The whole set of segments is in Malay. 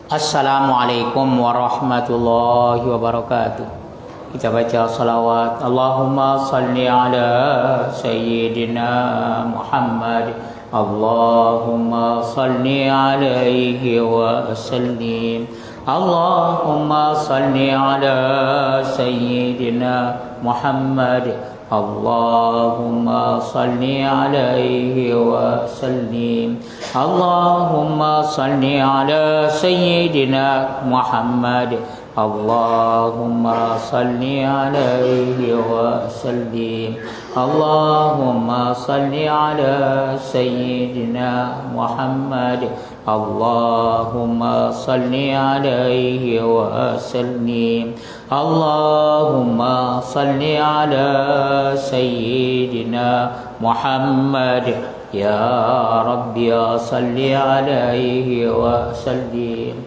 Assalamualaikum warahmatullahi wabarakatuh. Kita baca salawat. Allahumma salli ala Sayyidina Muhammad. Allahumma salli alaihi wa sallim. Allahumma salli ala Sayyidina Muhammad. Allahumma salli alaihi wa sallim. Allahumma salli ala Sayyidina Muhammad. Allahumma salli alaihi wa sallim. Allahumma salli ala Sayyidina Muhammad. Allahumma salli alaihi wa sallim. Allahumma salli ala Sayyidina Muhammad. Ya Rabbi ya salli alaihi wa sallim.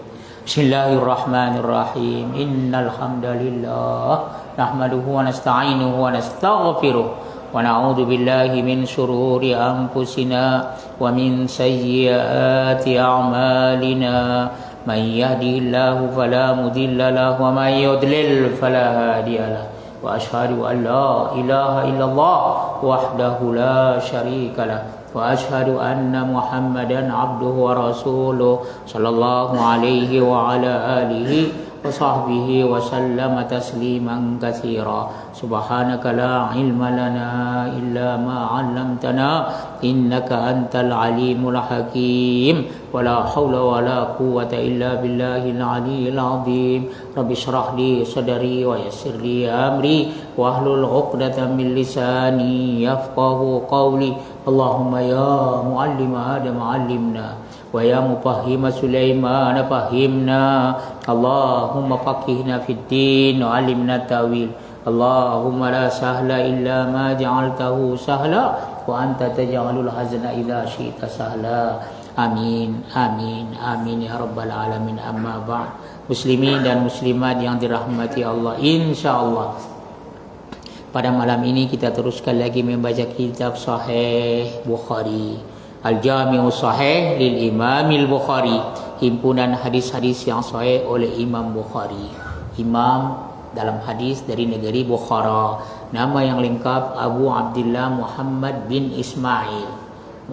Bismillahirrahmanirrahim. Innal hamdalillah nahmaduhu wa nasta'inuhu wa nastaghfiruh wa na'udzu billahi min shururi anfusina wa min sayyiati a'malina. Man yahdihillahu fala mudilla lahu wa man yudlil fala hadiya lahu. Wa asyhadu an la ilaha illallah wahdahu la syarika lahu. Wa asyhadu anna Muhammadan abduhu wa rasuluh sallallahu alaihi wa ala alihi wa sahbihi wa sallama tasliman katsira. Subhanaka la ilma lana illa ma 'allamtana innaka antal alimul hakim. Wa la haula wa la quwwata illa billahil aliyyil azim. Rabbi shrah li sadri wa yassir li amri wa hlul 'uqdatam min lisani yafqahu qawli. Allahumma ya muallim Adam allimna wa ya mufahhim Sulaiman fahimna. Allahumma faqihna fid din wa alimna tawil. Allahumma la sahla illa ma ja'altahu sahla wa anta taj'alul hazna idza syi'ta sahla. Amin amin amin ya rabbal alamin. Amma ba'd. Muslimin dan muslimat yang dirahmati Allah, insyaallah pada malam ini kita teruskan lagi membaca kitab Sahih Bukhari, Al-Jami'u Sahih lil Imamil Bukhari, himpunan hadis-hadis yang sahih oleh Imam Bukhari, imam dalam hadis dari negeri Bukhara. Nama yang lengkap Abu Abdullah Muhammad bin Ismail,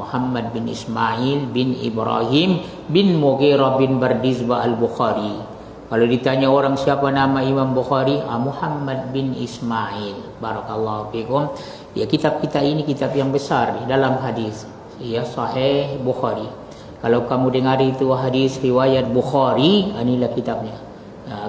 Muhammad bin Ismail bin Ibrahim bin Mughirah bin Bardizbah Al-Bukhari. Kalau ditanya orang siapa nama Imam Bukhari, Muhammad bin Ismail. Barakallahu fikum. Ya, kitab kita ini kitab yang besar dalam hadis. Ya, Sahih Bukhari. Kalau kamu dengar itu hadis riwayat Bukhari, inilah kitabnya.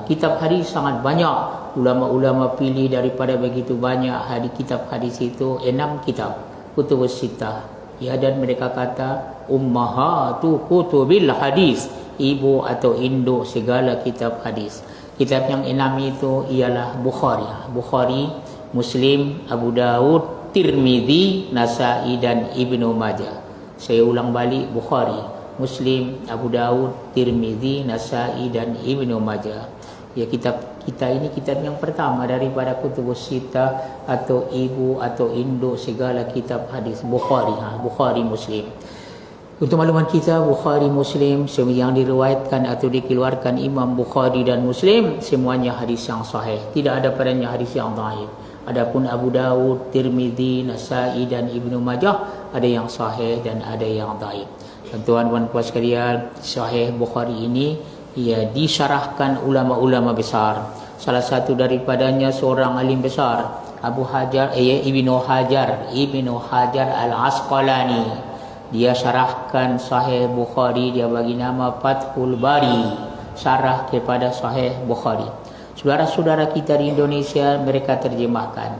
Kitab hadis sangat banyak. Ulama-ulama pilih daripada begitu banyak kitab hadis itu 6 kitab. Kutubus Sittah. Ya, dan mereka kata ummahatu kutubil hadis, ibu atau induk segala kitab hadis. Kitab yang 6 itu ialah Bukhari. Bukhari, Muslim, Abu Daud, Tirmizi, Nasa'i dan Ibnu Majah. Saya ulang balik, Bukhari, Muslim, Abu Daud, Tirmizi, Nasa'i dan Ibnu Majah. Ya, kitab kita ini kitab yang pertama daripada kutubus sittah atau ibu atau induk segala kitab hadis. Bukhari, Bukhari Muslim. Untuk makluman kita, Bukhari Muslim yang diriwayatkan atau dikeluarkan Imam Bukhari dan Muslim semuanya hadis yang sahih. Tidak ada padanya hadis yang dhaif. Adapun Abu Daud, Tirmizi, Nasa'i dan Ibnu Majah ada yang sahih dan ada yang dhaif. Tuan-tuan puan sekalian, Sahih Bukhari ini ia disyarahkan ulama-ulama besar. Salah satu daripadanya seorang alim besar, Ibnu Hajar Al-Asqalani. Dia syarahkan Sahih Bukhari, dia bagi nama Fathul Bari, syarah kepada Sahih Bukhari. Saudara-saudara kita di Indonesia mereka terjemahkan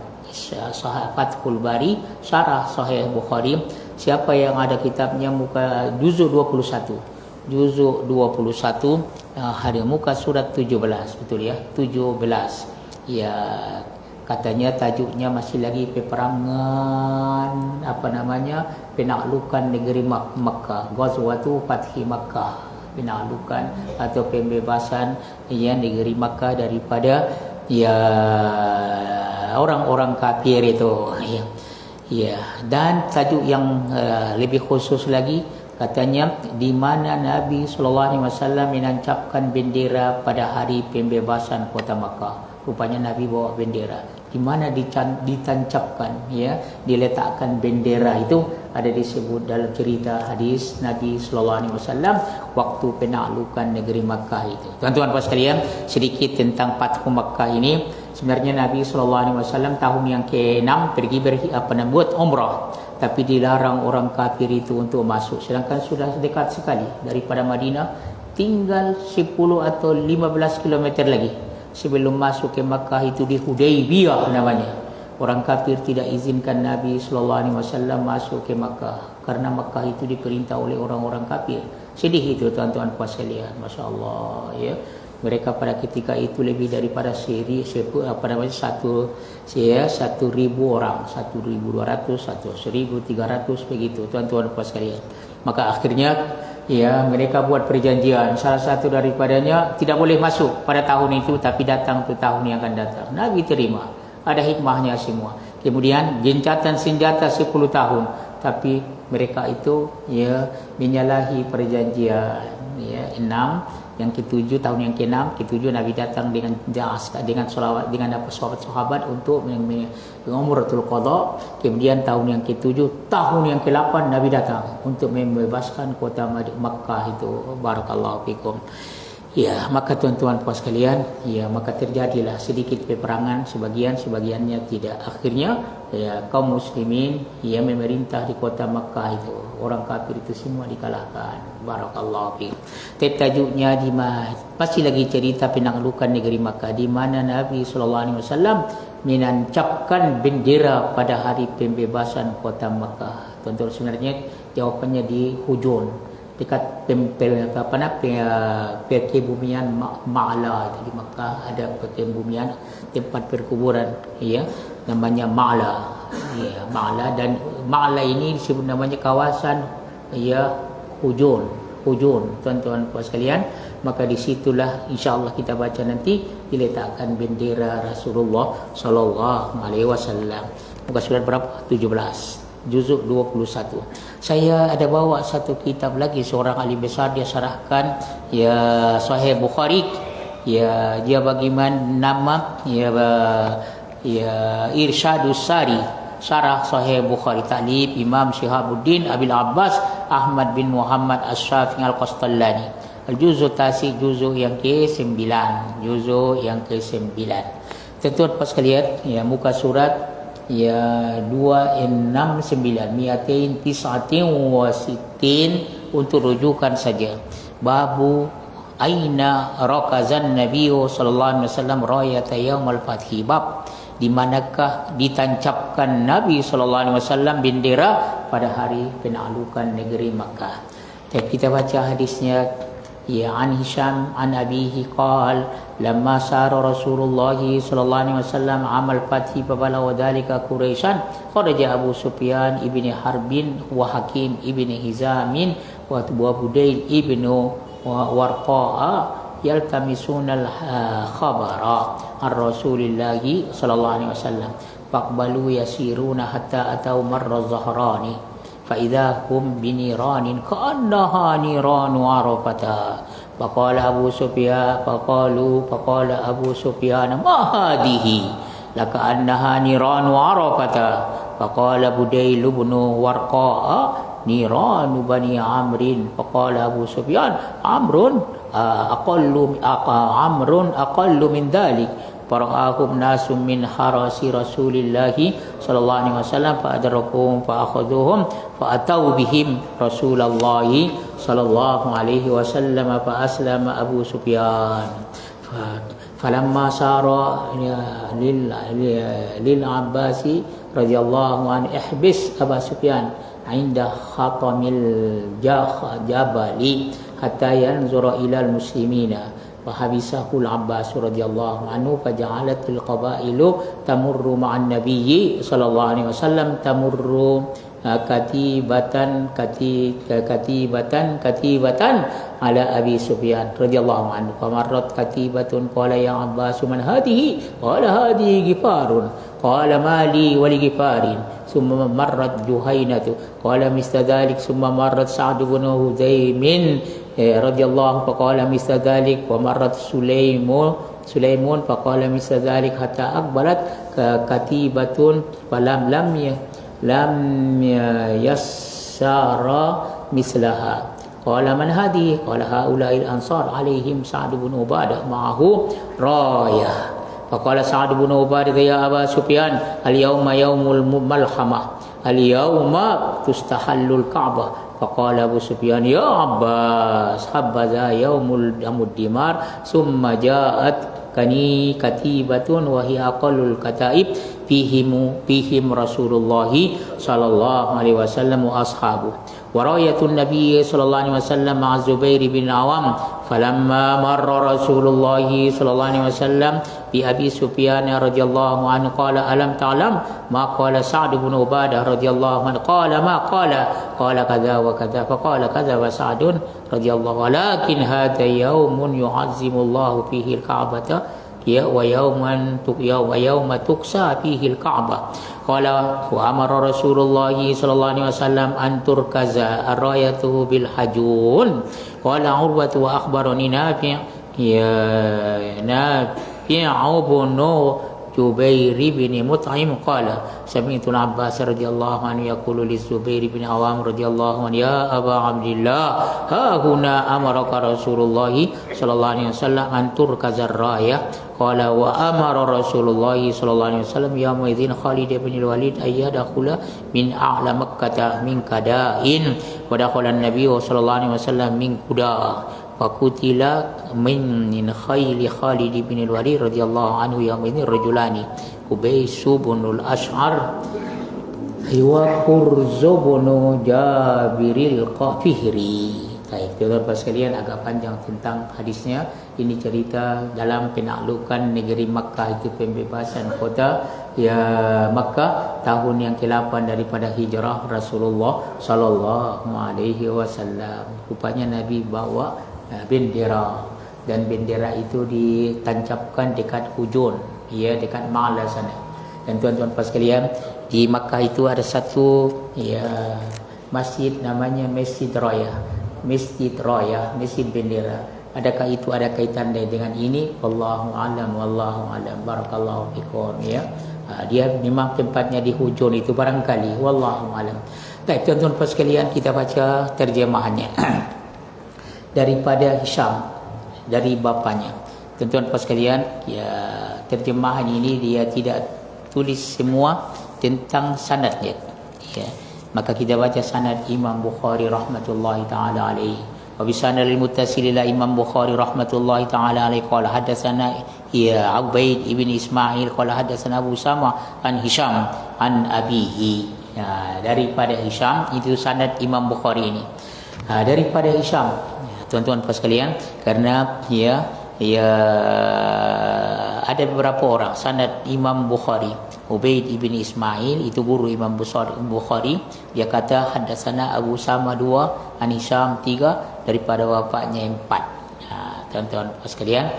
Sahih Fathul Bari, syarah Sahih Bukhari. Siapa yang ada kitabnya muka juzuk 21. Juzuk 21 hari muka surat 17, betul ya? 17. Ya, katanya tajuknya masih lagi peperangan penaklukan negeri Makkah, Ghazwatu Fathi Makkah, penaklukan atau pembebasan negeri Makkah daripada orang-orang kafir itu. Dan tajuk yang lebih khusus lagi, Katanya di mana Nabi SAW menancapkan bendera pada hari pembebasan kota Makkah. Rupanya Nabi bawa bendera. Di mana ditancapkan, ya, diletakkan bendera itu ada disebut dalam cerita hadis Nabi SAW waktu penaklukan negeri Makkah itu. Tuan-tuan puan sekalian, sedikit tentang Fathu Makkah ini. Sebenarnya Nabi SAW tahun yang ke-6 pergi buat umrah, tapi dilarang orang kafir itu untuk masuk. Sedangkan sudah dekat sekali daripada Madinah, tinggal 10 atau 15 km lagi sebelum masuk ke Makkah. Itu di Hudaybiyah namanya. Orang kafir tidak izinkan Nabi SAW masuk ke Makkah karena Makkah itu diperintah oleh orang-orang kafir. Sedih itu tuan-tuan puan sekalian, Masya Allah, ya. Mereka pada ketika itu lebih daripada satu 1,000 orang, 1,200, 1,300 begitu tuan-tuan puan sekalian. Maka akhirnya, ya, mereka buat perjanjian. Salah satu daripadanya tidak boleh masuk pada tahun itu, tapi datang ke tahun yang akan datang. Nabi terima, ada hikmahnya semua. Kemudian gencatan senjata 10 tahun, tapi mereka itu, ya, menyalahi perjanjian. Ya, 6 yang ke-7 tahun yang ke-6 ke-7 Nabi datang dengan solawat dengan sahabat untuk umratul qada. Kemudian tahun yang ke-7 tahun yang ke-8 Nabi datang untuk membebaskan kota Makkah itu. Barakallahu fikum. Ya, maka tuan-tuan puan sekalian, ya, maka terjadilah sedikit peperangan, sebagiannya tidak. Akhirnya, ya, kaum muslimin yang memerintah di kota Makkah itu, orang kafir itu semua dikalahkan. Barakallahu fiik. Tajuknya masih lagi cerita penaklukan negeri Makkah, di mana Nabi SAW menancapkan bendera pada hari pembebasan kota Makkah. Tuan-tuan, sebenarnya jawapannya di Hujun, dekat perkebumian Ma'la di Makkah. Ada perkebumian, tempat perkuburan, ya, namanya Ma'la, ya, Ma'la. Dan Ma'la ini disebut namanya kawasan, ya, Hujun, tuan-tuan puan sekalian. Maka disitulah insya-Allah kita baca nanti diletakkan bendera Rasulullah SAW. Muka surat berapa? 17, juzuk 21. Saya ada bawa satu kitab lagi, seorang ahli besar dia syarahkan, ya, Sahih Bukhari, ya, dia bagaimana nama, ya, Irsyadus Sari, syarah Sahih Bukhari, ta'lif Imam Syihabuddin Abil Abbas Ahmad bin Muhammad Asy-Syafi'i Al-Qastallani. Al-Juzuk Tasi, juzuk yang ke-9, Tentu pas sekalian, ya, muka surat, ya, 269 untuk rujukan saja. Babu aina rakazan Nabi sallallahu alaihi wasallam rayata yaumul fathi. Bab di manakah ditancapkan Nabi sallallahu alaihi wasallam bendera pada hari penaklukan negeri Makkah. Dan kita baca hadisnya, ya, an Hisham an abihi qal lamma sara Rasulullah sallallahu alaihi wasallam amal fathi babala wadhalika Quraisyan kharaja Abu Sufyan ibni Harbin wa Hakim ibni Hizamin wa Budail ibnu Warqa'a yaltamisuna al-khabara ar Rasulillah sallallahu alaihi wasallam faqbalu yasiruna hatta atau marra Zahrani fa idza hum biniranin ka'annaha niranu Arafata. Faqala Abu Sufyan faqala Abu Sufyan ma hadhihi laka annaha niranu Arafata. Faqala Budail ibn Warqa'a niranu bani Amrin. Faqala Abu Sufyan amrun aqallu min dhalik. Fara'ahum nasum min harasi Rasulillahi sallallahu alaihi wasallam fa'adrakuhum fa'akhaduhum fa'atau bihim Rasulullahi sallallahu alaihi wasallam fa'aslama Abu Sufyan. Falamma sara lil Abbasi radhiyallahu anhu ihbis Abu Sufyan inda khatamil jabali hatta yanzura ilal muslimina. Fahabisahu al-Abbas radhiyallahu anhu faja'alatil qabailu tamurru ma'an nabiyyi sallallahu alaihi wasallam tamurru katibatan ala Abi Sufyan radhiyallahu anhu. Famarrat katibatun qala ya Abbas man hadhihi qala hadhihi Ghifarun qala ma li wa li Ghifarin thumma marrat Juhainatu qala misla dhalik thumma marrat Sa'd bin Hudzaim radhiyallahu faqala misla dhalik wa marrat Sulaimun faqala misla dhalik hatta aqbalat katibatun falam lam yassara mislaha qala man hadi qala haula'il ansar alaihim Sa'd bin Ubadah ma'ahu rayah faqala Sa'd bin Ubadah ya Aba Sufyan al-yawma yaumul malhamah al-yawma tustahallul Ka'bah faqala Abu Sufyan ya Abbas habbaza yaumul dimar summa ja'at katibatun wa hiya aqallul kataib fihim Rasulullah sallallahu alaihi wasallam wa ashabu wa rayatun nabiy sallallahu alaihi wasallam ma'a Zubair bin Awam falamma marra Rasulullah sallallahu alaihi wasallam bi Abi Sufyan radhiyallahu anhu qala alam ta'lam ma qala Sa'd bin Ubadah radhiyallahu anhu qala ma qala kadza wa kadza faqala kadza wa Sa'd radhiyallahu walakin hadha yaumun yu'azzimu Allah fihi al-Ka'bata wa yawma tuksa fihi al-Ka'bah qala wa amara Rasulullah sallallahu alaihi wasallam an turkaza ar-rayatu bil hajun qala Urwatu wa akhbarani Nafi' ibn Jubair bin Mut'im qala sami'tu Abbas radhiyallahu anhu yaqulu li Zubair bin Awam radhiyallahu anhu ya Aba Abdillah ha huna amaraka Rasulullah sallallahu alaihi wasallam an turkazar rayah qala wa amara Rasulullah sallallahu alaihi wasallam yawma idzin Khalid bin Walid ayyadakhula min a'la Makkah min kada'in wa dakhala an-nabiy sallallahu alaihi wasallam min kuda fakutila min khayli Khalid bin Walid radhiyallahu anhu yawma idzin rajulani Ubays bin al-Ash'ar wa Qurz bin Jabiril Qafihri. Baik, tuan-tuan sekalian, agak panjang tentang hadisnya. Ini cerita dalam penaklukan negeri Makkah, itu pembebasan kota Makkah tahun yang ke-8 daripada hijrah Rasulullah sallallahu alaihi wasallam. Rupanya Nabi bawa bendera, dan bendera itu ditancapkan dekat hujun, dekat Ma'la sana. Dan tuan-tuan sekalian, di Makkah itu ada satu masjid namanya Masjid Raya, Masjid bendera. Adakah itu ada kaitan dengan ini? Wallahu alam, barakallahu fikum dia memang tempatnya di hujun itu barangkali, wallahu alam. Baik, tuan-tuan sekalian, kita baca terjemahannya daripada Hisham, dari bapanya. Tuan-tuan sekalian, terjemahan ini dia tidak tulis semua tentang sanadnya, maka kita baca sanad Imam Bukhari rahmatullahi taala alaihi. Wa bi sanadil muttasil ila Imam Bukhari rahmatullahi taala alaihi qala hadatsana Ubaid ibn Ismail qala hadatsana Abu Sama an Hisham an abihi. Daripada Hisham, itu sanad Imam Bukhari ini. Daripada Hisham, tuan-tuan sekalian, karena ada beberapa orang sanad Imam Bukhari. Ubaid ibn Ismail itu guru Imam Bukhari, dia kata hadatsana Abu Sama 2, an Hisham 3, daripada bapaknya 4. Tuan-tuan sekalian,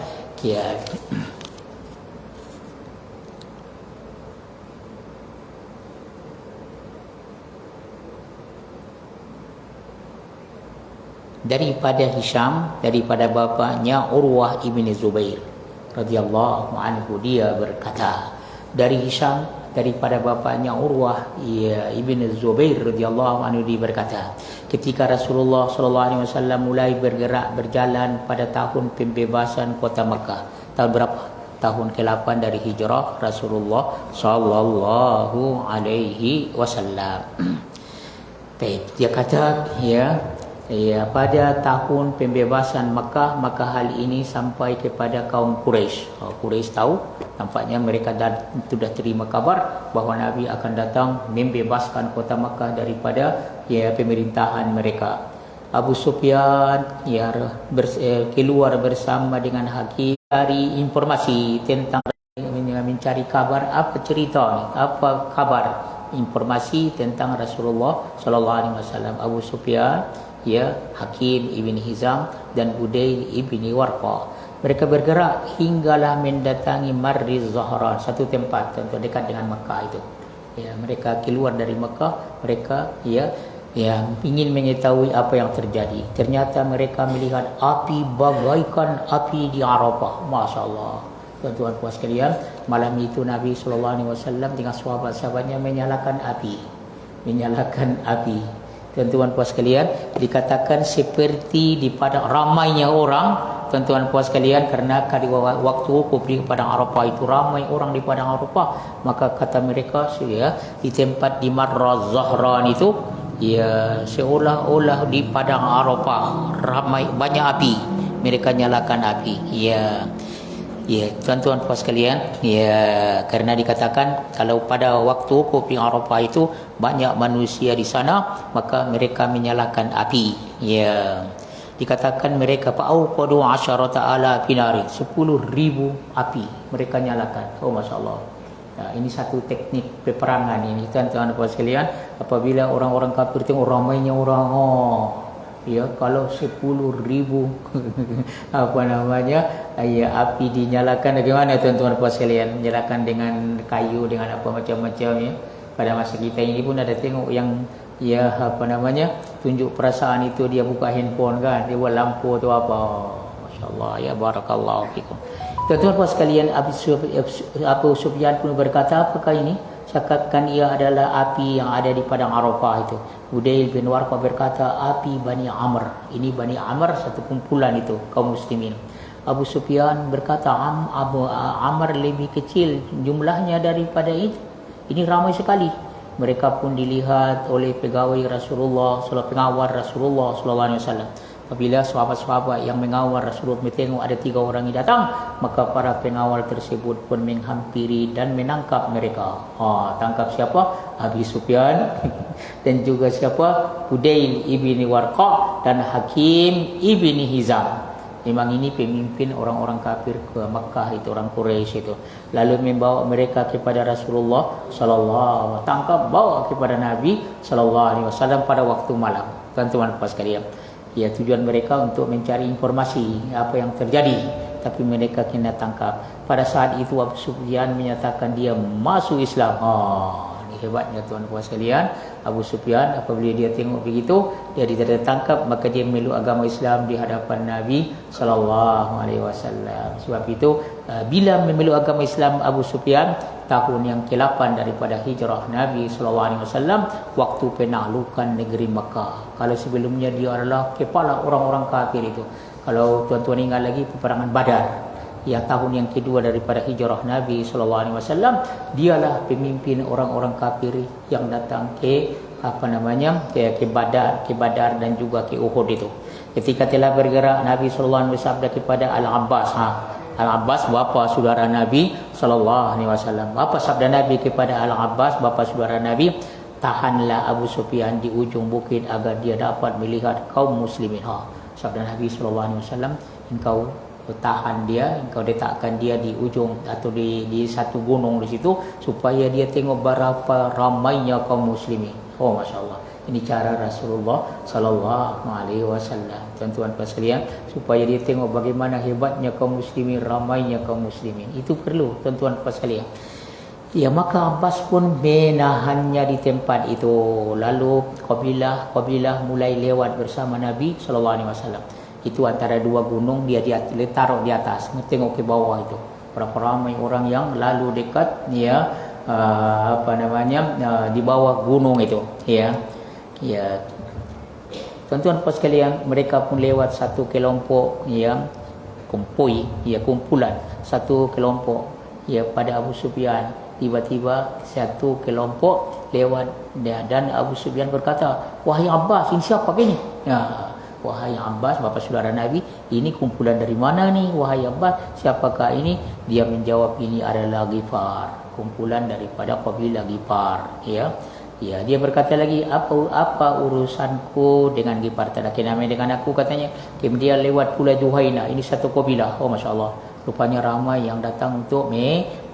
daripada Hisham, daripada bapaknya Urwah ibn Zubair radhiyallahu anhu, dia berkata. Dari Hisham, daripada bapaknya Urwah ibn Zubair radhiyallahu anhu, dia berkata, ketika Rasulullah sallallahu alaihi wasallam mulai berjalan pada tahun pembebasan kota Makkah, tahun berapa? Tahun ke-8 dari hijrah Rasulullah sallallahu alaihi wasallam. Baik, dia kata pada tahun pembebasan Makkah, maka hal ini sampai kepada kaum Quraisy. Quraisy tahu, nampaknya mereka sudah terima kabar bahawa Nabi akan datang membebaskan kota Makkah daripada pemerintahan mereka. Abu Sufyan keluar bersama dengan Hakim cari informasi tentang, mencari kabar, apa cerita ni, apa kabar, informasi tentang Rasulullah sallallahu alaihi wasallam. Abu Sufyan, Hakim ibn Hizam dan Udail ibn Warqa. Mereka bergerak hinggalah mendatangi Marriz Zahran, satu tempat tentu dekat dengan Mekah itu. Ya, mereka keluar dari Mekah, mereka yang ingin mengetahui apa yang terjadi. Ternyata mereka melihat api bagaikan api di Arafah. Masya Allah. Tuan-tuan puas sekalian, malam itu Nabi SAW dengan sahabat-sahabatnya menyalakan api. Tuan-tuan puas sekalian, dikatakan seperti di padang ramainya orang. Tuan-tuan puas sekalian, kerana di waktu wukuf di padang Arafah itu ramai orang di padang Arafah, maka kata mereka di tempat di Marriz Zahran itu, seolah-olah di padang Arafah ramai banyak api, mereka nyalakan api. Tuan-tuan puas sekalian, karena dikatakan kalau pada waktu wukuf di Arafah itu banyak manusia di sana, maka mereka menyalakan api. Dikatakan mereka fa'auqadu 10,000 nari, 10,000 api mereka nyalakan. Oh masya-Allah. Ini satu teknik peperangan ini, tuan-tuan puas sekalian. Apabila orang-orang kafir tengok ramainya orang, kalau 10,000 api dinyalakan, bagaimana tuan-tuan puas sekalian? Nyalakan dengan kayu, dengan apa macam-macam ya. Pada masa kita ini pun ada tengok yang tunjuk perasaan itu, dia buka handphone kan, dia buat lampu tu apa. Masya-Allah, ya barakallahu fikum. Tuan-tuan puas sekalian, Abu Sufyan pun berkata, apakah ini? Cakapkan ia adalah api yang ada di padang Arafah itu. Udail bin Warqah berkata, api Bani Amr. Ini Bani Amr, satu kumpulan itu kaum muslimin. Abu Sufyan berkata, Amr lebih kecil jumlahnya daripada itu. Ini ramai sekali. Mereka pun dilihat oleh pegawai Rasulullah, pengawal Rasulullah SAW. Apabila sahabat-sahabat yang mengawal Rasulullah tengok ada 3 orang yang datang, maka para pengawal tersebut pun menghampiri dan menangkap mereka. Tangkap siapa? Abi Sufyan dan juga siapa? Udail ibni Warqah dan Hakim ibni Hizam. Memang ini pemimpin orang-orang kafir ke Makkah itu, orang Quraisy itu. Lalu membawa mereka kepada Rasulullah sallallahu, tangkap bawa kepada Nabi sallallahu alaihi wasallam pada waktu malam. Tuan-tuan puas sekalian. Tujuan mereka untuk mencari informasi apa yang terjadi, tapi mereka kena tangkap. Pada saat itu Abu Sufyan menyatakan dia masuk Islam. Ini hebatnya tuan puas sekalian. Abu Sufyan apabila dia tengok begitu, dia ditangkap, maka dia memeluk agama Islam di hadapan Nabi sallallahu alaihi wasallam. Sebab itu bila memeluk agama Islam Abu Sufyan tahun yang ke-8 daripada hijrah Nabi sallallahu alaihi wasallam, waktu penaklukan negeri Makkah. Kalau sebelumnya dia adalah kepala orang-orang kafir itu. Kalau tuan-tuan ingat lagi peperangan Badar, yang tahun yang kedua daripada hijrah Nabi sallallahu alaihi wasallam, dialah pemimpin orang-orang kafir yang datang ke Badar dan juga ke Uhud itu. Ketika telah bergerak, Nabi sallallahu alaihi wasallam kepada Al-Abbas. Al-Abbas bapa saudara Nabi sallallahu alaihi wasallam. Apa sabda Nabi kepada Al-Abbas bapa saudara Nabi? Tahanlah Abu Sufyan di ujung bukit agar dia dapat melihat kaum muslimin. Sabda Nabi sallallahu alaihi wasallam, engkau tahan dia, engkau letakkan dia di ujung atau di satu gunung di situ supaya dia tengok berapa ramainya kaum muslimin. Masya-Allah. Ini cara Rasulullah sallallahu alaihi wasallam. Tuan-tuan sekalian, supaya dia tengok bagaimana hebatnya kaum muslimin, ramainya kaum muslimin. Itu perlu tuan-tuan sekalian. Maka Abbas pun menahannya di tempat itu. Lalu kabilah mulai lewat bersama Nabi sallallahu alaihi wasallam. Itu antara 2 gunung, dia taruh di atas, tengok ke bawah itu. Berapa ramai orang yang lalu dekat di bawah gunung itu. Tuan-tuan sekalian, mereka pun lewat satu kelompok kumpulan satu kelompok pada Abu Sufyan. Tiba-tiba satu kelompok lewat dan Abu Sufyan berkata, wahai Abbas, ini siapa ini? Wahai Abbas, bapa saudara Nabi, ini kumpulan dari mana ni? Wahai Abbas, siapakah ini? Dia menjawab, ini adalah Ghifar, kumpulan daripada kabilah Ghifar. Dia berkata lagi, apa urusanku dengan Ghifar? Tak ada kenal dengan aku, katanya. Kemudian lewat pula Juhaina, ini satu kabilah. Masya-Allah. Rupanya ramai yang datang untuk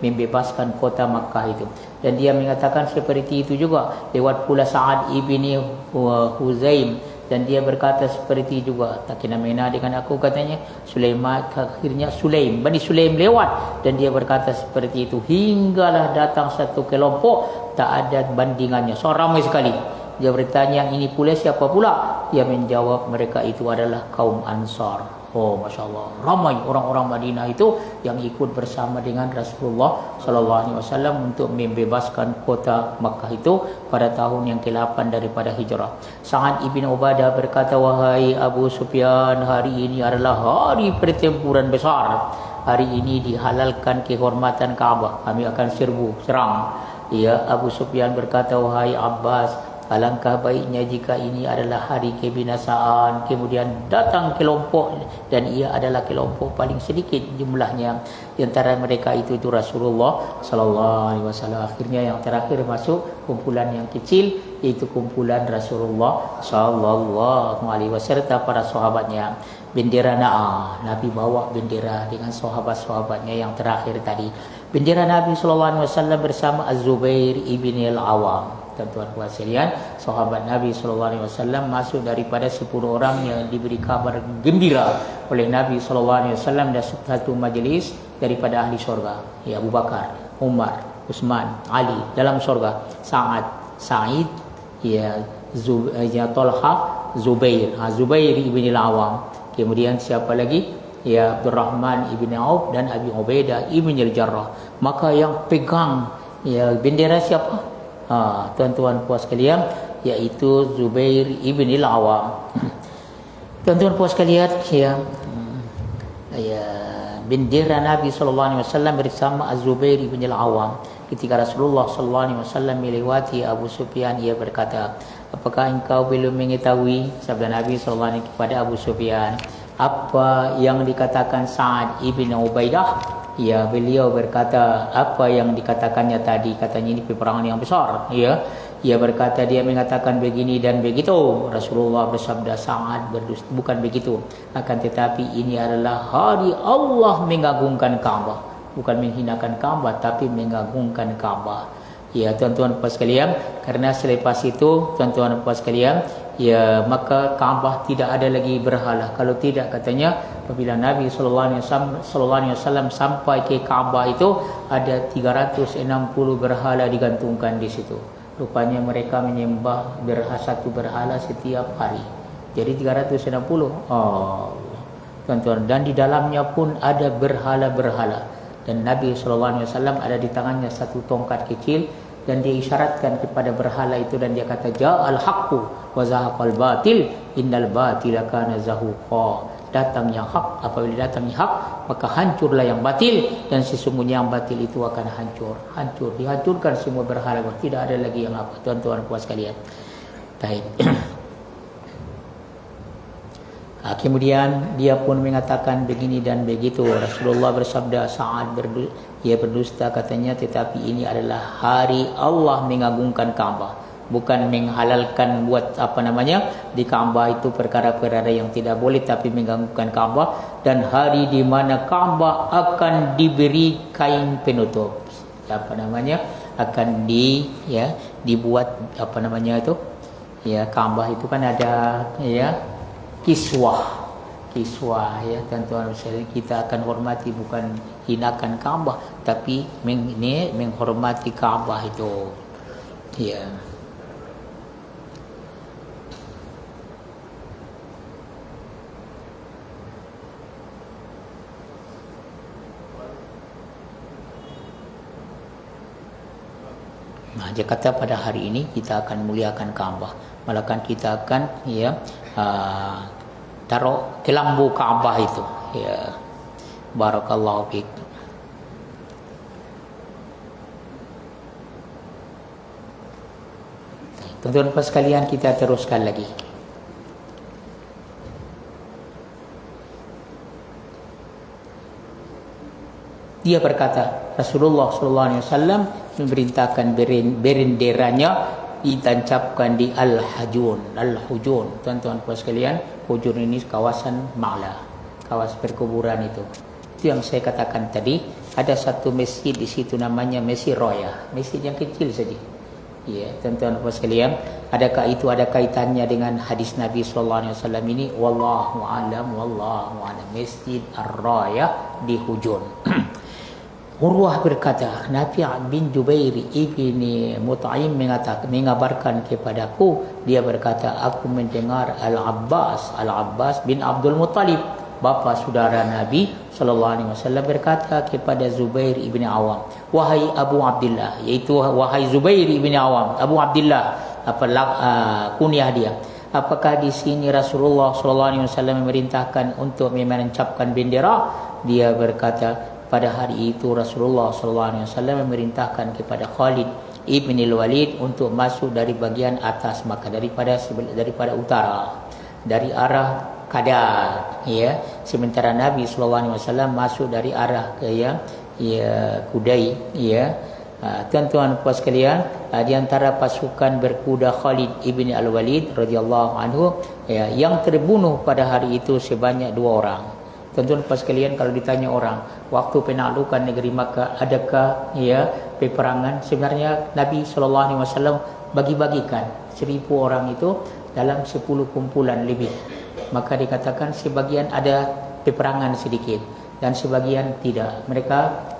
membebaskan kota Makkah itu. Dan dia mengatakan seperti itu juga lewat pula Sa'ad ibni Huzaim dan dia berkata seperti juga tak kena mena dengan aku, katanya. Sulaiman, akhirnya Bani Sulaim lewat dan dia berkata seperti itu, hinggalah datang satu kelompok tak ada bandingannya, so ramai sekali. Dia bertanya, ini pula siapa pula? Dia menjawab, mereka itu adalah kaum Ansar. Oh, Masya Allah, ramai orang-orang Madinah itu yang ikut bersama dengan Rasulullah SAW untuk membebaskan kota Makkah itu pada tahun yang ke-8 daripada hijrah. Sa'ad ibn Ubadah berkata, wahai Abu Sufyan, hari ini adalah hari pertempuran besar. Hari ini dihalalkan kehormatan Kaabah, kami akan serang. Ya, Abu Sufyan berkata, wahai Abbas, alangkah baiknya jika ini adalah hari kebinasaan. Kemudian datang kelompok dan ia adalah kelompok paling sedikit jumlahnya. Di antara mereka itu Rasulullah sallallahu alaihi wasallam. Akhirnya yang terakhir masuk kumpulan yang kecil, yaitu kumpulan Rasulullah sallallahu alaihi wasallam serta para sahabatnya. Bendera Nabi bawa bendera dengan sahabat-sahabatnya yang terakhir tadi. Bendera Nabi sallallahu alaihi wasallam bersama Az-Zubair ibn al-Awam. Tuan-tuan puan sekalian, sahabat Nabi SAW masuk daripada 10 orang yang diberi kabar gembira oleh Nabi SAW dan satu majlis daripada ahli syurga. Ya, Abu Bakar, Umar, Utsman, Ali dalam syurga. Sa'id, ya, Talha, Zubair ibn al-Awam. Kemudian siapa lagi? Ya, Abdurrahman ibn Auf dan Abi Ubaidah ibn al-Jarrah. Maka yang pegang ya bendera siapa? Tuan-tuan puas sekalian, yaitu Zubair ibn al-Awam. Tuan-tuan puas sekalian, bendera Nabi SAW bersama Az-Zubair ibn al-Awam. Ketika Rasulullah SAW melewati Abu Sufyan, ia berkata, apakah engkau belum mengetahui, sabda Nabi SAW kepada Abu Sufyan, apa yang dikatakan Sa'ad ibn Ubaidah? Ya, beliau berkata, apa yang dikatakannya tadi? Katanya ini peperangan yang besar. Ya, ia berkata, dia mengatakan begini dan begitu. Rasulullah bersabda, Sa'ad berdusta, bukan begitu. Akan tetapi ini adalah hari Allah mengagungkan Ka'bah. Bukan menghinakan Ka'bah, tapi mengagungkan Ka'bah. Ya, tuan-tuan puan sekalian, karena selepas itu, tuan-tuan puan sekalian, ya, maka Ka'bah tidak ada lagi berhala. Kalau tidak, katanya, apabila Nabi SAW sampai ke Ka'bah itu, ada 360 berhala digantungkan di situ. Rupanya mereka menyembah satu berhala setiap hari. Jadi 360. Oh, tuan-tuan, dan di dalamnya pun ada berhala-berhala. Dan Nabi SAW ada di tangannya satu tongkat kecil, dan dia isyaratkan kepada berhala itu dan dia kata, ja'al haqqu wa zahaqal batil innal batila kana zahuqa. Datang yang hak, apabila datang yang hak maka hancurlah yang batil, dan sesungguhnya yang batil itu akan hancur. Dihancurkan semua berhala, tidak ada lagi yang apa. Tuan-tuan puas sekalian, baik. Kemudian dia pun mengatakan begini dan begitu. Rasulullah bersabda, Sa'ad berdusta, katanya, tetapi ini adalah hari Allah mengagungkan Ka'bah, bukan menghalalkan buat di Ka'bah itu perkara-perkara yang tidak boleh, tapi mengagungkan Ka'bah, dan hari di mana Ka'bah akan diberi kain penutup. Akan dibuat Ka'bah itu kan ada kiswah, ya, tuan-tuan sekalian, kita akan hormati, bukan hinakan Ka'bah, tapi menghormati Ka'bah itu. Ya. Dia kata pada hari ini kita akan muliakan Ka'bah, malahan kita akan taruh kelambu Ka'bah itu. Ya, barakallahu fiik. Tuan-tuan sekalian, kita teruskan lagi. Dia berkata, Rasulullah SAW memerintahkan benderanya ditancapkan di Al-Hujun. Tuan-tuan puan sekalian, Hujun ini kawasan Ma'la, kawasan perkuburan itu. Itu yang saya katakan tadi. Ada satu masjid di situ namanya Masjid Roya, masjid yang kecil saja. Ya, tuan-tuan dan puan sekalian, adakah itu ada kaitannya dengan hadis Nabi sallallahu alaihi wasallam ini? Wallahu alam. Masjid Ar-Raya di Hujun. Urwah berkata, Nafi' bin Jubair ibni Mut'im mengabarkan kepadaku, dia berkata, aku mendengar Al-Abbas bin Abdul Muttalib, bapa saudara Nabi sallallahu alaihi wasallam, berkata kepada Zubair ibni Awam, wahai Abu Abdullah, iaitu wahai Zubair ibni Awam, Abu Abdullah, kunyah dia, apakah di sini Rasulullah sallallahu alaihi wasallam memerintahkan untuk menancapkan bendera? Dia berkata, pada hari itu Rasulullah sallallahu alaihi wasallam memerintahkan kepada Khalid ibn al-Walid untuk masuk dari bagian atas Makkah, daripada utara, dari arah Qadar, ya. Sementara Nabi sallallahu alaihi wasallam masuk dari arah Kudai, ya. Tuan-tuan puan sekalian, di antara pasukan berkuda Khalid ibn al-Walid radhiyallahu anhu, ya, yang terbunuh pada hari itu sebanyak 2 orang. Tuan-tuan puan sekalian, kalau ditanya orang waktu penaklukan negeri Makkah, adakah peperangan? Sebenarnya Nabi sallallahu alaihi wasallam bagi-bagikan 1000 orang itu dalam 10 kumpulan lebih. Maka dikatakan sebagian ada peperangan sedikit dan sebagian tidak. Mereka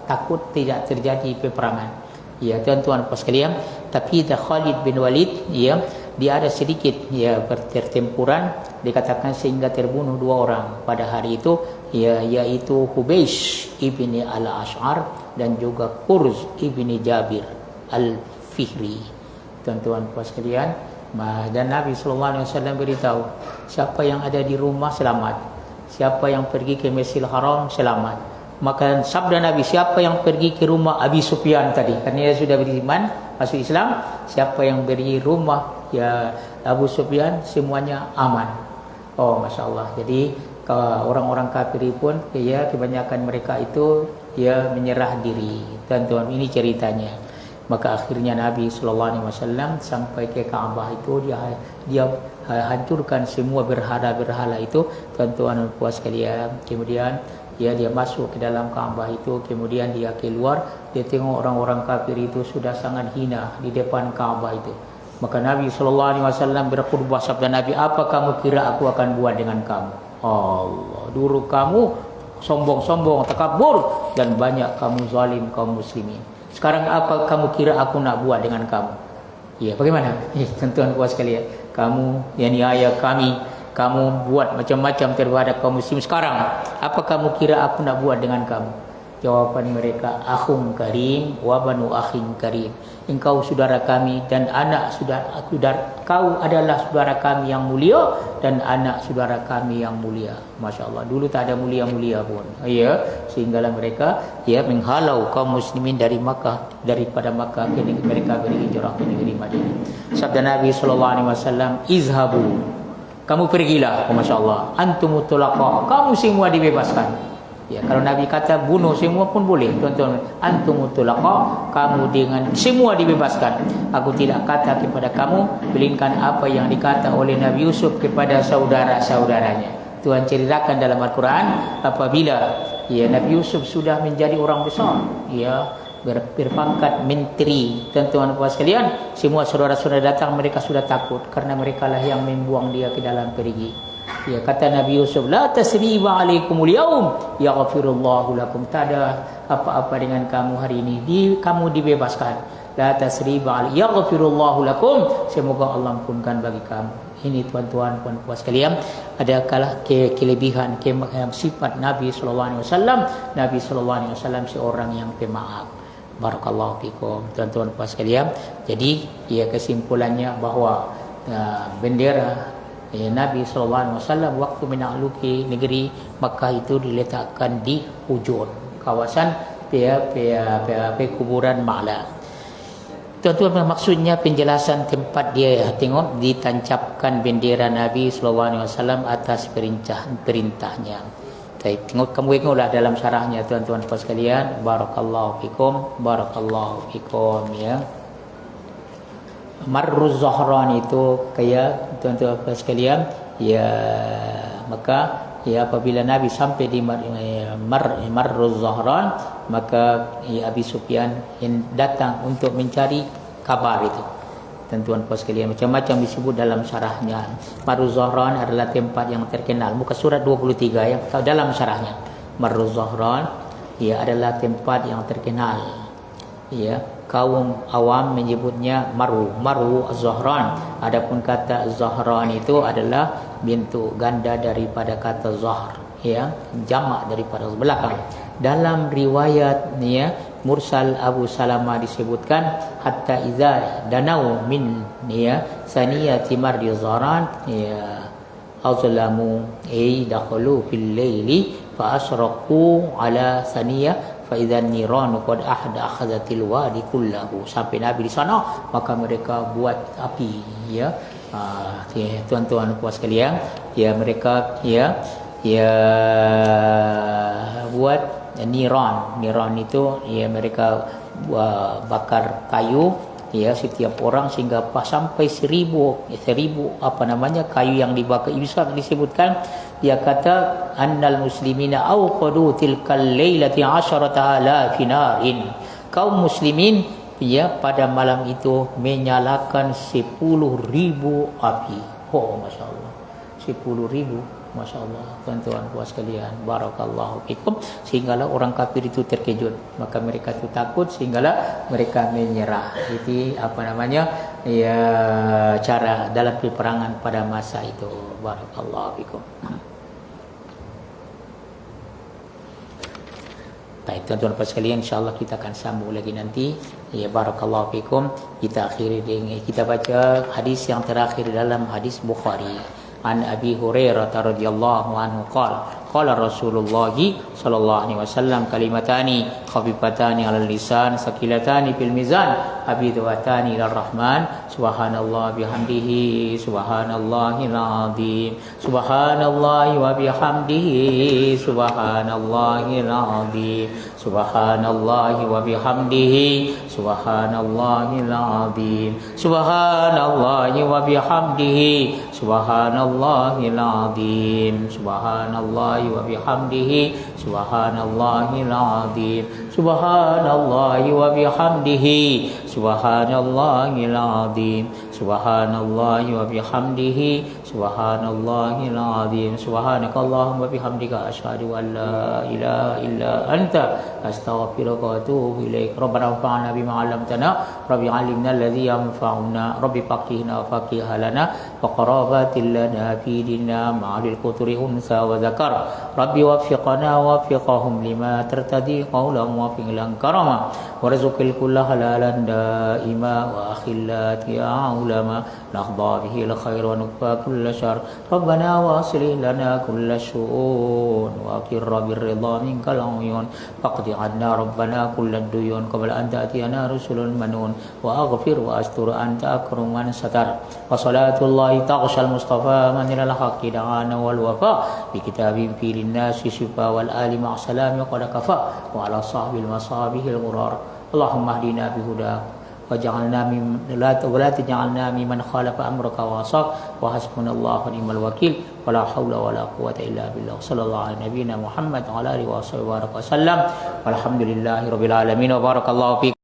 takut tidak terjadi peperangan. Ya, tuan-tuan puan sekalian, tapi Khalid bin Walid, dia ada sedikit pertempuran, dikatakan sehingga terbunuh 2 orang pada hari itu, yaitu Hubeish ibni al-Ash'ar dan juga Qurz ibni Jabir al-Fihri. Tuan-tuan puan sekalian, dan Nabi sallallahu alaihi wasallam beritahu, siapa yang ada di rumah selamat, siapa yang pergi ke Masjidil Haram selamat. Maka sabda Nabi, siapa yang pergi ke rumah Abi Sufyan tadi, kerana dia sudah beriman masuk Islam, siapa yang beri rumah Abu Sufyan, semuanya aman. Oh, Masya Allah. Jadi orang-orang kafir pun, kebanyakan mereka itu menyerah diri. Tuan-tuan, ini ceritanya. Maka akhirnya Nabi sallallahu alaihi wasallam sampai ke Kaabah itu, dia hancurkan semua berhala-berhala itu, tuan-tuan dan puan sekalian. Kemudian dia masuk ke dalam Kaabah itu, kemudian dia keluar, dia tengok orang-orang kafir itu sudah sangat hina di depan Kaabah itu. Maka Nabi sallallahu alaihi wasallam berkhutbah, sabda Nabi, apa kamu kira aku akan buat dengan kamu? Allah, dulu kamu sombong-sombong, takabur, dan banyak kamu zalim kaum muslimin. Sekarang apa kamu kira aku nak buat dengan kamu? Ya, bagaimana? Tuan-tuan puan sekalian, kamu ayah kami, kamu buat macam-macam terhadap kaum muslim. Sekarang apa kamu kira aku nak buat dengan kamu? Jawapan mereka, akhun karim wa banu akhin karim. Engkau saudara kami dan kau adalah saudara kami yang mulia dan anak saudara kami yang mulia. Masya Allah, dulu tak ada mulia-mulia pun. Ya, sehinggalah mereka menghalau kaum muslimin daripada Makkah ke negeri mereka berhijrah ke negeri Madinah. Sabda Nabi sallallahu alaihi wasallam, izhabu, kamu pergilah. Oh, Masya Allah, antumut tulaqa, kamu semua dibebaskan. Ya, kalau Nabi kata bunuh semua pun boleh, tuan-tuan. Antumut tulaqa, kamu dengan semua dibebaskan. Aku tidak kata kepada kamu melainkan apa yang dikata oleh Nabi Yusuf kepada saudara-saudaranya. Tuhan ceritakan dalam Al-Quran, apabila Nabi Yusuf sudah menjadi orang besar, berpangkat menteri, tuan-tuan puan sekalian, semua saudara-saudara datang, mereka sudah takut karena mereka lah yang membuang dia ke dalam perigi. Kata Nabi Yusuf, la tasriba alaikumul yaum yaghfirullahu lakum, tak ada apa-apa dengan kamu hari ini, kamu dibebaskan. La tasriba yaghfirullahu lakum, semoga Allah ampunkan bagi kamu. Ini tuan-tuan puan-puan sekalian, adakah kelebihan sifat Nabi sallallahu alaihi wasallam. Nabi sallallahu alaihi wasallam seorang yang pemaaf. Barakallahu fikum, tuan-tuan puan sekalian. Jadi kesimpulannya bahawa bendera Nabi SAW waktu menakluki negeri Makkah itu diletakkan di hujun kawasan kuburan Ma'la. Tuan-tuan, maksudnya penjelasan tempat dia tengok ditancapkan bendera Nabi SAW atas perintahnya. Kamu tengoklah dalam syarahnya, tuan-tuan sekalian. Barakallahu fikum, barakallahu fikum, ya. Marruz Zahran itu tuan-tuan sekalian, maka apabila Nabi sampai di Marruz Zahran, maka Abi Sufyan datang untuk mencari kabar itu. tuan-tuan puan sekalian, macam-macam disebut dalam syarahnya. Marru Zahran adalah tempat yang terkenal, muka surat 23 ya, dalam syarahnya. Marru Zahran ia adalah tempat yang terkenal. Ya, kaum awam menyebutnya Maru Az-Zahran. Adapun kata Zahran itu adalah bentuk ganda daripada kata Zahr, ya, jamak daripada belakang. Dalam riwayat ya Mursal Abu Salamah disebutkan hatta iza danau min ya saniyati mardi Zahran ya azlamu dakhalu fil laili fa asraqu ala saniyah fa idzan niranu qad akhadhatil wadi kullahu. Sampai Nabi di sana maka mereka buat api ya. Tuan-tuan puan sekalian, ya mereka ya buat niran itu ya mereka bakar kayu ya setiap orang sehingga sampai 1000 kayu yang dibakar. Bisa disebutkan dia kata annal muslimina awqadu tilkal lailati 10,000 narin. Kaum muslimin ya pada malam itu menyalakan 10,000 api. Oh masya-Allah, 10,000. Masya Allah, tuan-tuan puan sekalian, barakallahu fikum. Sehinggalah orang kafir itu terkejut, maka mereka itu takut sehinggalah mereka menyerah. Jadi ya cara dalam peperangan pada masa itu. Barakallahu fikum. Baik, tuan-tuan puan sekalian, insyaallah kita akan sambung lagi nanti. Ya barakallahu fikum. Kita akhiri dengan kita baca hadis yang terakhir dalam hadis Bukhari. An Abi Hurairah radhiyallahu anhu qala Rasulullah sallallahu alaihi wasallam kalimatani khafifatani 'alal lisan saqilatani fil mizan habibatan ila rahman subhanallah bihamdihi subhanallahil azim subhanallahi wa bihamdihi subhanallahil azim subhanallahi wa bihamdihi subhanallahil azim subhanallahi wa bihamdihi subhanallahil azim subhanallahi wa bihamdihi subhanallahil azim subhanallahi wa bihamdihi subhanallahil azim subhanallahi wa bihamdihi subhanallahil azim subhanakallahumma bihamdika asyhadu an la ilaha illa anta astaghfiruka wa atubu ilaik. Rabbana anfa'na bima 'allamtana rabbi 'allimna alladhi yanfa'una rabbi faqihna wa faqih lana wa qarabatil lana fi dinna ma'al qutri unsa wa zakar rabbi waffiqna waffiqahum lima tartadi qawlan wa fi'lan karama warzuqil kulla halalan daima wa akhillat ya ulama nahdha bihi al khair wa nukfa kull syar rabbana wasilih lana kull syu'un wa qirra bir ridha minkal uyun faqdi anna rabbana kull duyun qabla an ta'tiyana rusulun manun wa aghfir wa astur anta akruman satar wa salatullahi taghshal mustafa man ilal haqqi da'ana wal wafa bi kitabin fi linnasi shifa wal ali ma salam qad kafa wa ala sahbil masabihil ghurar Allahumma hdina bihuda waj'alna min la taj'alna mimman khalafa amraka wa asaq wa hasbunallahu wa ni'mal wakil wala haula wala quwwata illa billah sallallahu alaihi nabiyina Muhammad wa ala alihi wa sahbihi wa sallam walhamdulillahi rabbil alamin wa barakallahu fiik.